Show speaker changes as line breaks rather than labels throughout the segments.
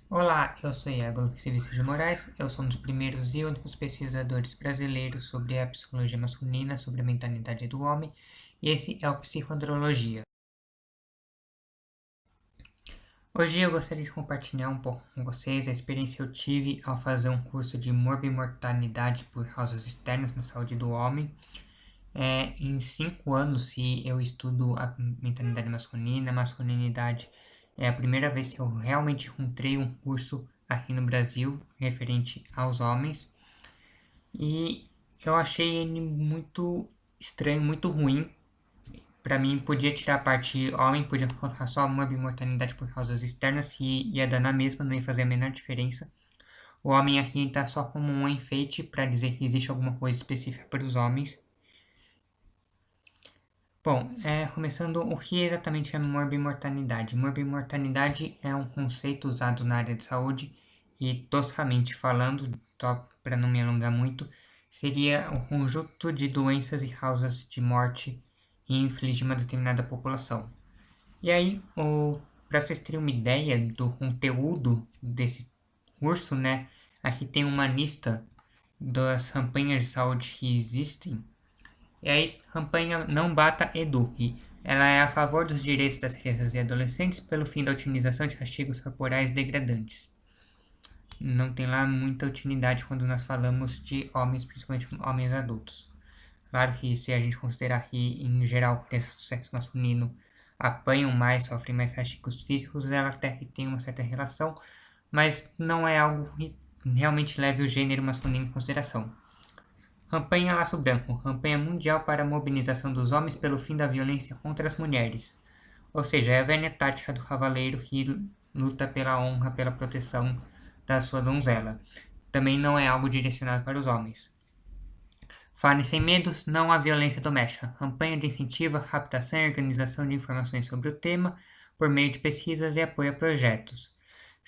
Olá, eu sou Iago Lucas Silvestre de Moraes, eu sou um dos primeiros e únicos pesquisadores brasileiros sobre a psicologia masculina, sobre a mentalidade do homem, e esse é o Psicoandrologia. Hoje eu gostaria de compartilhar um pouco com vocês a experiência que eu tive ao fazer um curso de morbimortalidade por causas externas na saúde do homem. Em 5 anos que eu estudo a mentalidade masculina, a masculinidade, é a primeira vez que eu realmente encontrei um curso aqui no Brasil referente aos homens e eu achei ele muito estranho, muito ruim. Para mim, podia tirar a parte homem, podia colocar só uma bimortalidade por causas externas e ia dar na mesma, não ia fazer a menor diferença. O homem aqui está só como um enfeite para dizer que existe alguma coisa específica para os homens. Bom, começando, o que exatamente é morbimortalidade? Morbimortalidade é um conceito usado na área de saúde e, toscamente falando, só para não me alongar muito, seria o conjunto de doenças e causas de morte infligir uma determinada população. E aí, para vocês terem uma ideia do conteúdo desse curso, né? Aqui tem uma lista das campanhas de saúde que existem e aí, campanha Não Bata, Eduque. Ela é a favor dos direitos das crianças e adolescentes pelo fim da utilização de castigos corporais degradantes. Não tem lá muita utilidade quando nós falamos de homens, principalmente homens adultos. Claro que se a gente considerar que, em geral, crianças do sexo masculino apanham mais, sofrem mais castigos físicos, ela até que tem uma certa relação, mas não é algo que realmente leve o gênero masculino em consideração. Campanha Laço Branco, campanha mundial para a mobilização dos homens pelo fim da violência contra as mulheres. Ou seja, é a velha tática do cavaleiro que luta pela honra, pela proteção da sua donzela. Também não é algo direcionado para os homens. Fale sem medos, não há violência doméstica. Campanha de incentivo, captação e organização de informações sobre o tema por meio de pesquisas e apoio a projetos.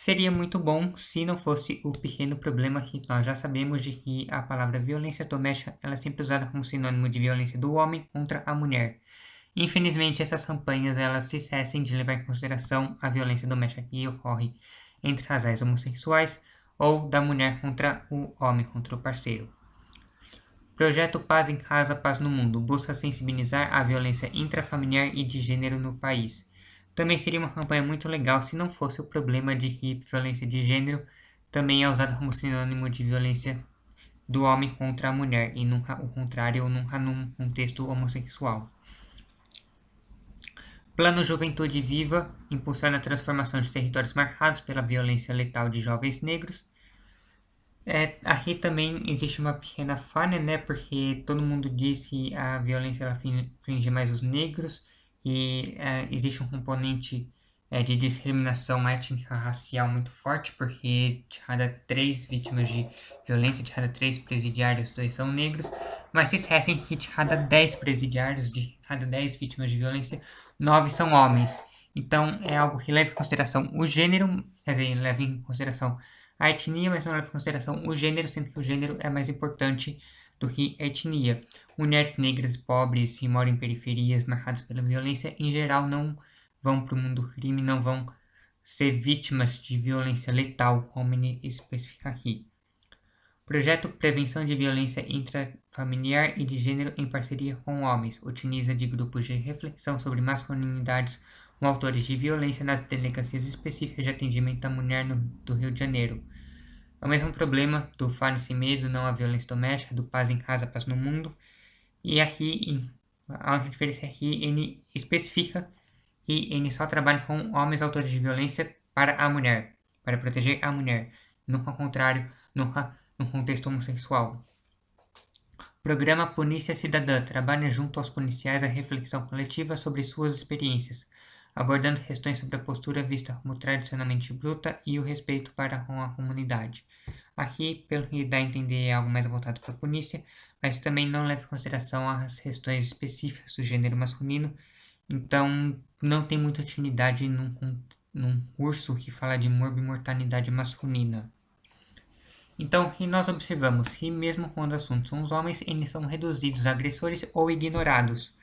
Seria muito bom se não fosse o pequeno problema que nós já sabemos de que a palavra violência doméstica ela é sempre usada como sinônimo de violência do homem contra a mulher. Infelizmente, essas campanhas elas se cessem de levar em consideração a violência doméstica que ocorre entre casais homossexuais ou da mulher contra o homem, contra o parceiro. Projeto Paz em Casa, Paz no Mundo busca sensibilizar a violência intrafamiliar e de gênero no país. Também seria uma campanha muito legal se não fosse o problema de que violência de gênero também é usada como sinônimo de violência do homem contra a mulher e nunca o contrário ou nunca num contexto homossexual. Plano Juventude Viva impulsiona a transformação de territórios marcados pela violência letal de jovens negros. Aqui também existe uma pequena falha, né? Porque todo mundo diz que a violência ela aflige mais os negros e existe um componente de discriminação étnica racial muito forte, porque de cada 3 vítimas de violência, de cada 3 presidiários, 2 são negros, mas se esquecem que de cada 10 presidiários, de cada 10 vítimas de violência, 9 são homens. Então é algo que leva em consideração o gênero, quer dizer, leva em consideração a etnia, mas não leva em consideração o gênero, sendo que o gênero é mais importante do que a etnia. Mulheres negras e pobres que moram em periferias marcadas pela violência, em geral, não vão para o mundo do crime, não vão ser vítimas de violência letal, como ele especifica aqui. Projeto Prevenção de Violência Intrafamiliar e de Gênero em parceria com homens. Utiliza de grupos de reflexão sobre masculinidades com autores de violência nas delegacias específicas de atendimento à mulher do Rio de Janeiro. É o mesmo problema do Fale Sem Medo, Não há Violência Doméstica, do Paz em Casa, Paz no Mundo. E aqui, a única diferença é que ele especifica e ele só trabalha com homens autores de violência para a mulher, para proteger a mulher. Nunca ao contrário, nunca no contexto homossexual. Programa Polícia Cidadã trabalha junto aos policiais a reflexão coletiva sobre suas experiências, abordando questões sobre a postura vista como tradicionalmente bruta e o respeito para com a comunidade. Aqui, pelo que dá a entender, é algo mais voltado para a polícia, mas também não leva em consideração as questões específicas do gênero masculino, então não tem muita utilidade num curso que fala de morbimortalidade masculina. Então, que nós observamos que mesmo quando o assunto são os homens, eles são reduzidos a agressores ou ignorados.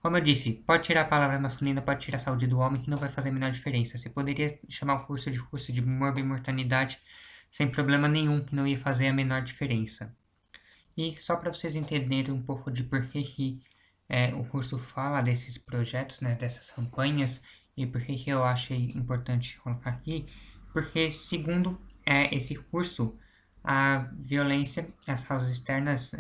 Como eu disse, pode tirar a palavra masculina, pode tirar a saúde do homem, que não vai fazer a menor diferença. Você poderia chamar o curso de morbimortalidade sem problema nenhum, que não ia fazer a menor diferença. E só para vocês entenderem um pouco de por que o curso fala desses projetos, né, dessas campanhas, e por que eu achei importante colocar aqui, porque segundo esse curso, a violência, as causas externas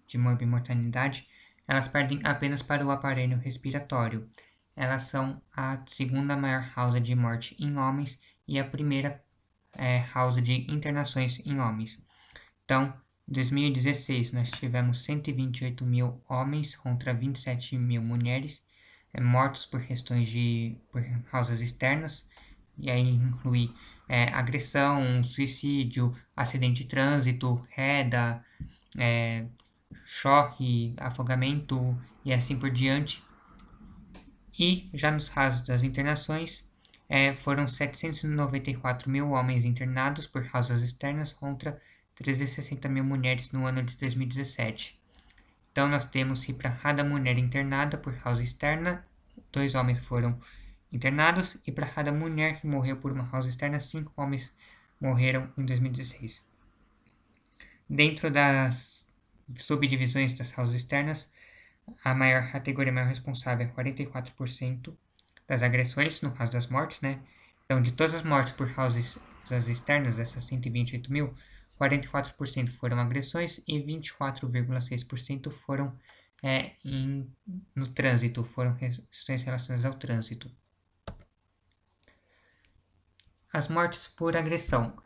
de morbimortalidade, elas perdem apenas para o aparelho respiratório. Elas são a segunda maior causa de morte em homens e a primeira causa de internações em homens. Então, em 2016, nós tivemos 128 mil homens contra 27 mil mulheres mortos por questões por causas externas, e aí inclui agressão, suicídio, acidente de trânsito, queda, choque, afogamento e assim por diante. E já nos casos das internações, foram 794 mil homens internados por causas externas contra 360 mil mulheres no ano de 2017. Então, nós temos que para cada mulher internada por causa externa, 2 homens foram internados, e para cada mulher que morreu por uma causa externa, 5 homens morreram em 2016. Dentro das subdivisões das causas externas, a maior categoria maior responsável é 44% das agressões, no caso das mortes, né? Então, de todas as mortes por causas externas, essas 128 mil, 44% foram agressões e 24,6% foram no trânsito, foram questões relacionadas ao trânsito. As mortes por agressão.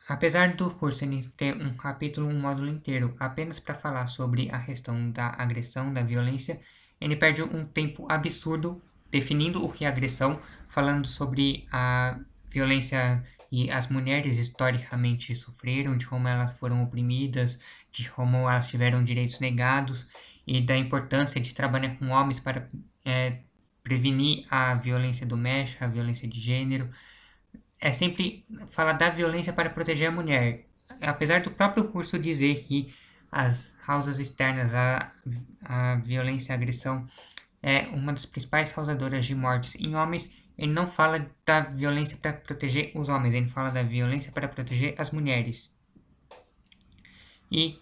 Apesar do curso ter um capítulo, um módulo inteiro apenas para falar sobre a questão da agressão, da violência, ele perde um tempo absurdo definindo o que é agressão, falando sobre a violência e as mulheres historicamente sofreram, de como elas foram oprimidas, de como elas tiveram direitos negados e da importância de trabalhar com homens para prevenir a violência doméstica, a violência de gênero. É sempre falar da violência para proteger a mulher. Apesar do próprio curso dizer que as causas externas, a violência e a agressão é uma das principais causadoras de mortes em homens, ele não fala da violência para proteger os homens, ele fala da violência para proteger as mulheres. E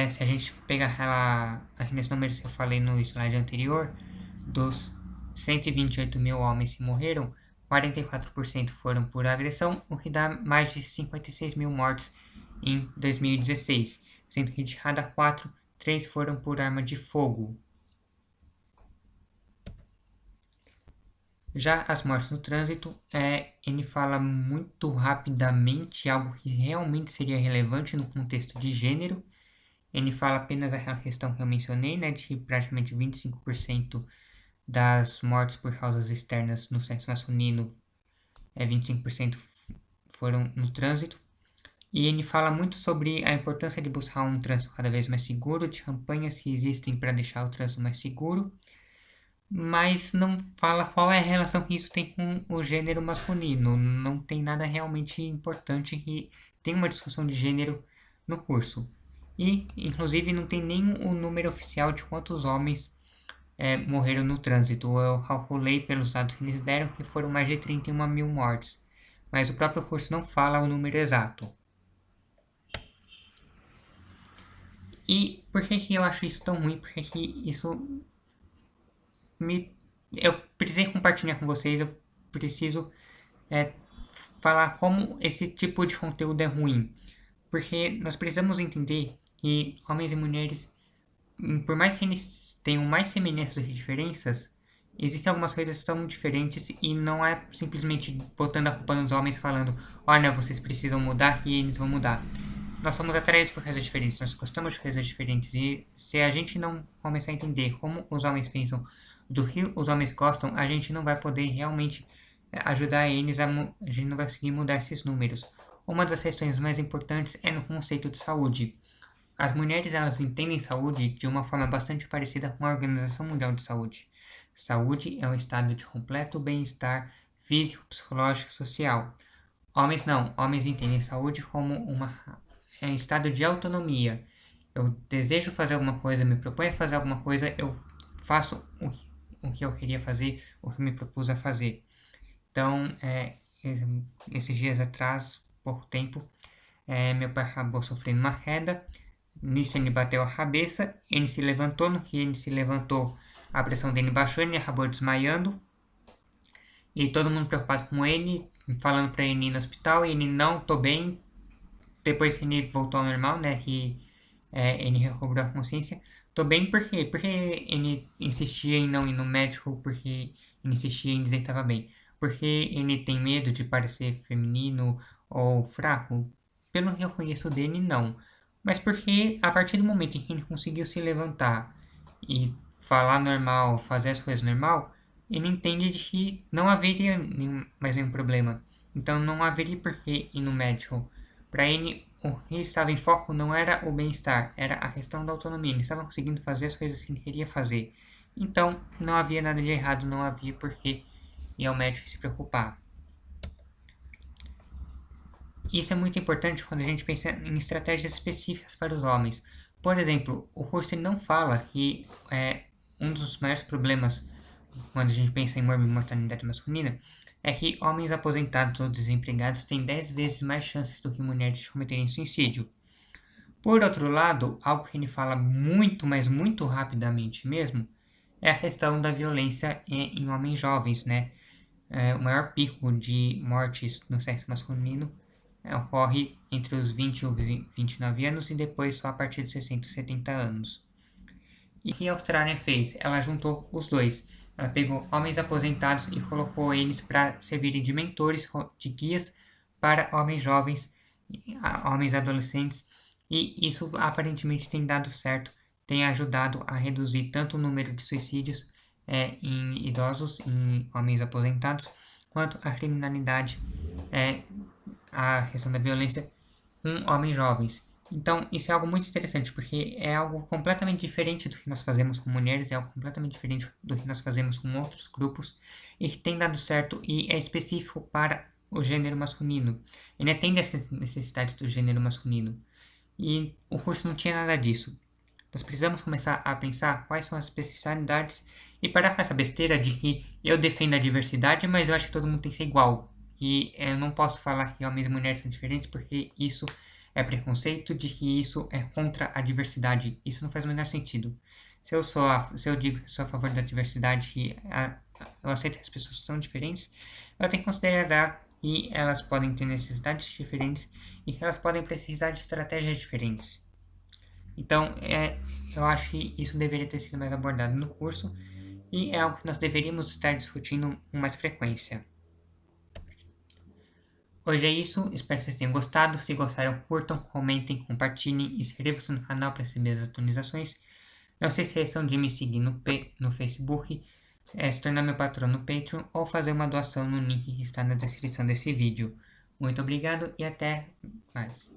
se a gente pegar aqueles números que eu falei no slide anterior, dos 128 mil homens que morreram, 44% foram por agressão, o que dá mais de 56 mil mortes em 2016, sendo que de cada 4, 3 foram por arma de fogo. Já as mortes no trânsito, ele fala muito rapidamente algo que realmente seria relevante no contexto de gênero. Ele fala apenas aquela questão que eu mencionei, né, de que praticamente 25% das mortes por causas externas no sexo masculino, 25% foram no trânsito. E ele fala muito sobre a importância de buscar um trânsito cada vez mais seguro, de campanhas que existem para deixar o trânsito mais seguro, mas não fala qual é a relação que isso tem com o gênero masculino. Não tem nada realmente importante que tem uma discussão de gênero no curso. E, inclusive, não tem nem o número oficial de quantos homens morreram no trânsito. Eu calculei pelos dados que eles deram que foram mais de 31 mil mortes, mas o próprio curso não fala o número exato. E por que eu acho isso tão ruim? Porque isso eu precisei compartilhar com vocês, eu preciso falar como esse tipo de conteúdo é ruim. Porque nós precisamos entender que homens e mulheres, por mais que eles tenham mais semelhanças do que diferenças, existem algumas coisas que são diferentes e não é simplesmente botando a culpa nos homens falando, olha, vocês precisam mudar e eles vão mudar. Nós somos atraídos por coisas diferentes, nós gostamos de coisas diferentes e se a gente não começar a entender como os homens pensam, do que os homens gostam, a gente não vai poder realmente ajudar eles, a gente não vai conseguir mudar esses números. Uma das questões mais importantes é no conceito de saúde. As mulheres elas entendem saúde de uma forma bastante parecida com a Organização Mundial de Saúde. Saúde é um estado de completo bem-estar físico, psicológico e social. Homens não, homens entendem saúde como um estado de autonomia. Eu desejo fazer alguma coisa, me proponho a fazer alguma coisa, eu faço o que eu queria fazer, o que me propus a fazer. Então, esses dias atrás, pouco tempo, meu pai acabou sofrendo uma queda. Nisso ele bateu a cabeça, ele se levantou, no que ele se levantou, a pressão dele baixou, ele acabou desmaiando. E todo mundo preocupado com ele, falando pra ele ir no hospital, e ele, não, tô bem. Depois que ele voltou ao normal, né, que ele recobrou a consciência, tô bem por quê? Porque ele insistia em não ir no médico, porque ele insistia em dizer que estava bem. Porque ele tem medo de parecer feminino ou fraco? Pelo que eu conheço dele, não. Mas porque a partir do momento em que ele conseguiu se levantar e falar normal, fazer as coisas normal, ele entende de que não haveria mais nenhum problema. Então não haveria por que ir no médico. Para ele, o que estava em foco não era o bem-estar, era a questão da autonomia. Ele estava conseguindo fazer as coisas que ele queria fazer. Então não havia nada de errado, não havia por que ir ao médico se preocupar. Isso é muito importante quando a gente pensa em estratégias específicas para os homens. Por exemplo, o Russell não fala que um dos maiores problemas quando a gente pensa em mortalidade masculina é que homens aposentados ou desempregados têm 10 vezes mais chances do que mulheres de cometerem suicídio. Por outro lado, algo que ele fala muito, mas muito rapidamente mesmo, é a questão da violência em homens jovens, né? O maior pico de mortes no sexo masculino ocorre entre os 20 e 29 anos e depois só a partir dos 60 e 70 anos. E o que a Austrália fez? Ela juntou os dois. Ela pegou homens aposentados e colocou eles para servirem de mentores, de guias para homens jovens, homens adolescentes, e isso aparentemente tem dado certo, tem ajudado a reduzir tanto o número de suicídios em idosos, em homens aposentados, quanto a criminalidade, a questão da violência com homens jovens. Então, isso é algo muito interessante, porque é algo completamente diferente do que nós fazemos com mulheres, é algo completamente diferente do que nós fazemos com outros grupos, e que tem dado certo e é específico para o gênero masculino. Ele atende às necessidades do gênero masculino. E o curso não tinha nada disso. Nós precisamos começar a pensar quais são as especialidades e parar com essa besteira de que eu defendo a diversidade, mas eu acho que todo mundo tem que ser igual. E eu não posso falar que homens e mulheres são diferentes porque isso é preconceito, de que isso é contra a diversidade. Isso não faz o menor sentido. Se eu digo que sou a favor da diversidade e eu aceito que as pessoas são diferentes, eu tenho que considerar que elas podem ter necessidades diferentes e que elas podem precisar de estratégias diferentes. Então, eu acho que isso deveria ter sido mais abordado no curso e é algo que nós deveríamos estar discutindo com mais frequência. Hoje é isso, espero que vocês tenham gostado. Se gostaram, curtam, comentem, compartilhem, inscrevam-se no canal para receber as atualizações. Não se esqueçam de me seguir no Facebook, se tornar meu patrono no Patreon ou fazer uma doação no link que está na descrição desse vídeo. Muito obrigado e até mais.